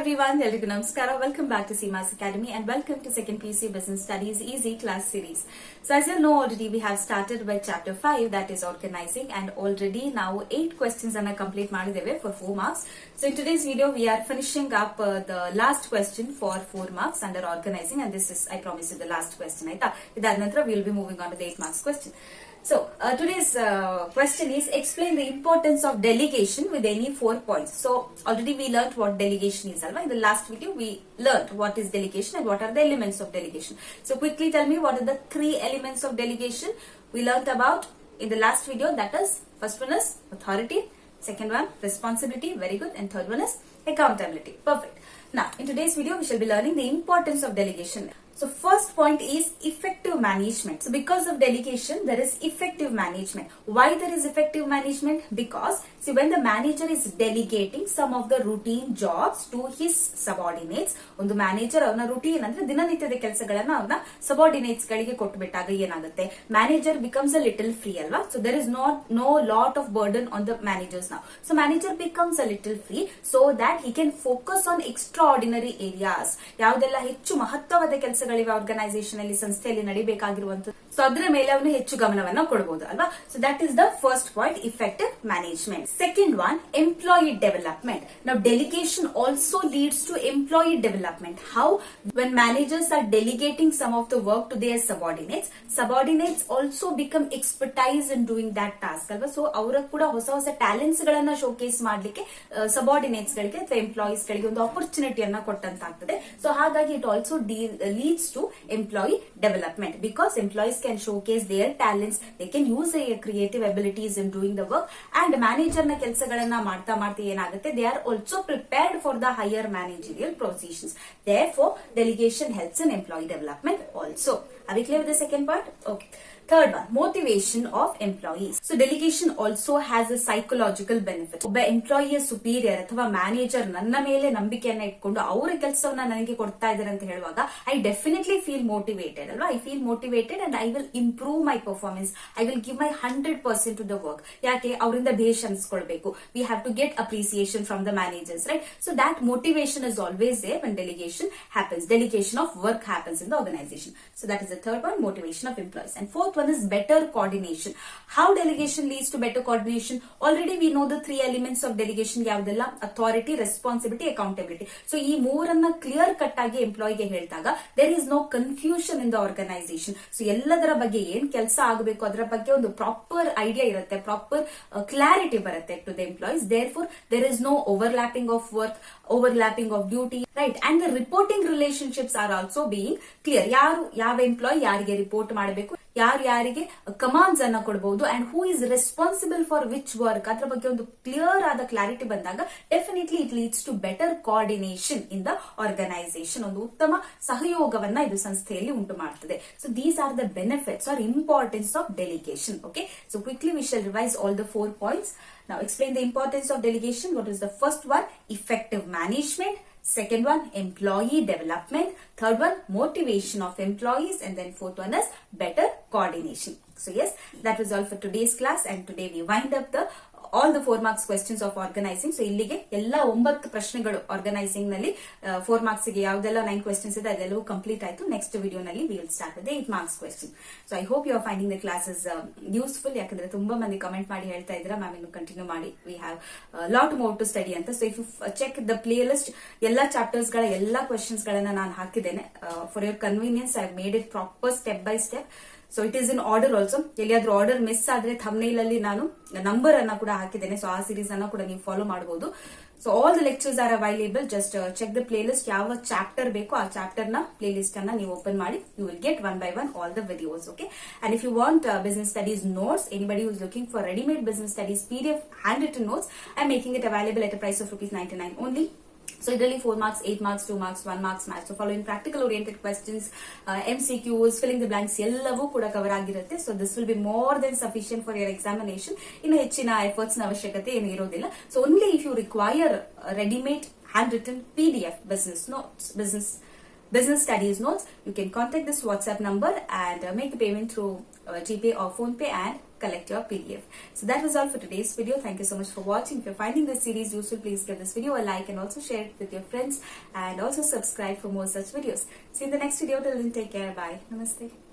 everyone, Elriku Namaskara. Welcome back to CMAS Academy and welcome to Second PC Business Studies Easy Class Series. So as you know already, we have started with chapter 5, that is organizing, and already now 8 questions are complete ಮಾಡಿದ್ದೇವೆ for 4 marks. So in today's video, we are finishing up the last question for 4 marks under organizing, and this is, I promise you, the last question. ಇದಾದ ನಂತರ we will be moving on to the 8 marks question. So today's question is explain the importance of delegation with any 4 points. So already we learned what delegation is. In the last video we learned what is delegation and what are the elements of delegation. So quickly tell me what are the 3 elements of delegation we learned about in the last video. That is, first one is authority, second one responsibility, very good, and third one is accountability. Perfect. Now in today's video we shall be learning the importance of delegation. So first point is effective management. So because of delegation, there is effective management. Why there is effective management? Because see, when the manager is delegating some of the routine jobs to his subordinates, ಒಂದು manager ಅವನ routine ಅಂದ್ರೆ ದಿನನಿತ್ಯದ ಕೆಲಸಗಳನ್ನ ಅವನ subordinates ಗಳಿಗೆ ಕೊಟ್ಟುಬಿಟ್ಟಾಗ ಏನಾಗುತ್ತೆ, manager becomes a little free ಅಲ್ವಾ. So there is no lot of burden on the managers ನಾವು. So manager becomes a little free so that he can focus on extraordinary areas. ಯಾವುದೆಲ್ಲ ಹೆಚ್ಚು ಮಹತ್ವವಾದ ಕೆಲಸ organisation ಅಲ್ಲಿ, ಸಂಸ್ಥೆಯಲ್ಲಿ ನಡಿಬೇಕಾಗಿರುವಂತಹ, so ಅದರ ಮೇಲೆ ಅವನು ಹೆಚ್ಚು ಗಮನವನ್ನ ಕೊಡಬಹುದು ಅಲ್ವಾ. So that is the first point, effective management. Second one, employee development. ನಾವು delegation also leads to employee development. How? When managers are delegating some of the work to their subordinates also become expertise in doing that task ಅಲ್ವಾ. So ಅವರ ಕೂಡ ಹೊಸ ಹೊಸ talents ಗಳನ್ನ showcase ಮಾಡ್ಲಿಕ್ಕೆ subordinates ಗಳಿಗೆ ಅಥವಾ ಎಂಪ್ಲಾಯೀಸ್ ಗಳಿಗೆ ಒಂದು ಆಪರ್ಚುನಿಟಿಯನ್ನ ಕೊಟ್ಟಂತಾಗ್ತದೆ. ಸೊ ಹಾಗಾಗಿ it also leads to employee development, because employees can showcase their talents, they can use their creative abilities in doing the work, and manager na ಕೆಲಸಗಳನ್ನ ಮಾಡ್ತಾ ಏನಾಗುತ್ತೆ, they are also prepared for the higher managerial positions. Therefore delegation helps in employee development also. Are we clear with the second part? Okay. Third one, motivation of employees. So delegation also has a psychological benefit. ಒಬ್ಬ ಎಂಪ್ಲಾಯಿಯ superior ಅಥವಾ manager ನನ್ನ ಮೇಲೆ ನಂಬಿಕೆಯನ್ನ ಇಟ್ಕೊಂಡು ಅವರ ಕೆಲಸವನ್ನ ನನಗೆ ಕೊಡ್ತಾ ಇದ್ದಾರೆ ಅಂತ ಹೇಳುವಾಗ ಐ ಡೆಫಿನೆಟ್ಲಿ ಫೀಲ್ ಮೋಟಿವೇಟೆಡ್ ಅಲ್ವಾ. I feel motivated and I will improve my performance. I will give my 100% to the work. ಯಾಕೆ? ಅವರಿಂದ ಬೇಷ್ ಅನ್ಸ್ಕೊಳ್ಬೇಕು. We have to get appreciation from the managers, right? So that motivation is always there when delegation happens. Delegation of work happens in the organization. So that is the third one, motivation of employees. And fourth one is better coordination. How delegation leads to better coordination? Already we know the 3 elements of delegation. ಯಾವ್ದೆಲ್ಲ? authority, responsibility, accountability. So ಈ ಮೂರನ್ನ clear cut ಆಗಿ ಎಂಪ್ಲಾಯಿಗೆ ಹೇಳಿದಾಗ there is no confusion in the organization. So ಎಲ್ಲದರ ಬಗ್ಗೆ ಏನ್ ಕೆಲಸ ಆಗಬೇಕು ಅದರ ಬಗ್ಗೆ ಒಂದು ಪ್ರಾಪರ್ ಐಡಿಯಾ ಇರುತ್ತೆ, ಪ್ರಾಪರ್ ಕ್ಲಾರಿಟಿ ಬರುತ್ತೆ to the employees. Therefore there is no overlapping of work, overlapping of duty, right? And the reporting relationships are also being clear. ಯಾರು ಯಾವ ಎಂಪ್ಲಾಯಿ ಯಾರಿಗೆ ರಿಪೋರ್ಟ್ ಮಾಡಬೇಕು, ಯಾರಿಗೆ ಕಮಾಂಡ್ಸ್ ಅನ್ನ ಕೊಡಬಹುದು, and who is responsible for which work, ಅದ್ರ ಬಗ್ಗೆ ಒಂದು ಕ್ಲಿಯರ್ ಆದ ಕ್ಲಾರಿಟಿ ಬಂದಾಗ definitely it leads to better coordination in the organisation. ಒಂದು ಉತ್ತಮ ಸಹಯೋಗವನ್ನ ಇದು ಸಂಸ್ಥೆಯಲ್ಲಿ ಉಂಟು ಮಾಡ್ತದೆ. So these are the benefits or importance of delegation. Okay, so quickly we shall revise all the 4 points. Now explain the importance of delegation. What is the first one? Effective management. Second one, employee development. Third one, motivation of employees. And then fourth one is better coordination. So yes, that was all for today's class, and today we wind up all the 4 marks questions of organizing. So ಇಲ್ಲಿಗೆ ಎಲ್ಲ 9 ಪ್ರಶ್ನೆಗಳು organising ನಲ್ಲಿ 4 marks ಗೆ ಯಾವ್ದೆಲ್ಲ 9 questions ಇದೆ ಅದೆಲ್ಲವೂ complete ಆಯ್ತು. Next video ನಲ್ಲಿ we will start with the 8 marks question. So I hope you are finding the classes useful. ಯಾಕಂದ್ರೆ ತುಂಬಾ ಮಂದಿ ಕಮೆಂಟ್ ಮಾಡಿ ಹೇಳ್ತಾ ಇದ್ದೀರಾ ಮ್ಯಾಮ್ ಇನ್ನು ಕಂಟಿನ್ಯೂ ಮಾಡಿ, we have lot more to study ಅಂತ. So if you check the playlist, ಎಲ್ಲಾ ಚಾಪ್ಟರ್ಸ್ ಗಳ ಎಲ್ಲಾ ಕ್ವೆಶ್ಚನ್ಸ್ ಗಳನ್ನ ನಾನು ಹಾಕಿದ್ದೇನೆ. For your convenience I have made it proper step by step. So it is in order also. ಎಲ್ಲಿಯಾದ್ರೂ order miss ಆದ್ರೆ thumbnail ಅಲ್ಲಿ ನಾನು ನಂಬರ್ ಅನ್ನ ಕೂಡ ಹಾಕಿದ್ದೇನೆ. ಸೊ ಆ ಸೀರೀಸ್ ಅನ್ನ ಕೂಡ ನೀವು ಫಾಲೋ ಮಾಡಬಹುದು. So all the lectures are available. Just check the playlist. ಯಾವ ಚಾಪ್ಟರ್ ಬೇಕೋ ಆ ಚಾಪ್ಟರ್ ನ ಪ್ಲೇ ಲಿಸ್ಟ್ ಅನ್ನ ನೀವು ಓಪನ್ ಮಾಡಿ you will get 1 by 1 all the videos. Okay, and if you want business studies notes, anybody who is looking for ready-made business studies PDF handwritten notes, I am making it available at a price of ₹99 only. So ಇದರಲ್ಲಿ 4 marks, 8 marks, 2 marks, 1 marks match. So following practical oriented questions, MCQs, filling the blanks ಎಲ್ಲವೂ ಕೂಡ cover ಆಗಿರುತ್ತೆ. So this will be more than sufficient for your examination. ಇನ್ನು ಹೆಚ್ಚಿನ efforts ನ ಅವಶ್ಯಕತೆ ಏನು ಇರೋದಿಲ್ಲ. So only if you require ready-made handwritten PDF business notes, business business studies notes, you can contact this WhatsApp number and make the payment through GPay or PhonePe and collect your PDF. So that was all for today's video. Thank you so much for watching. If you're finding this series useful, please give this video a like and also share it with your friends, and also subscribe for more such videos. See you in the next video. Till then, take care. Bye. Namaste.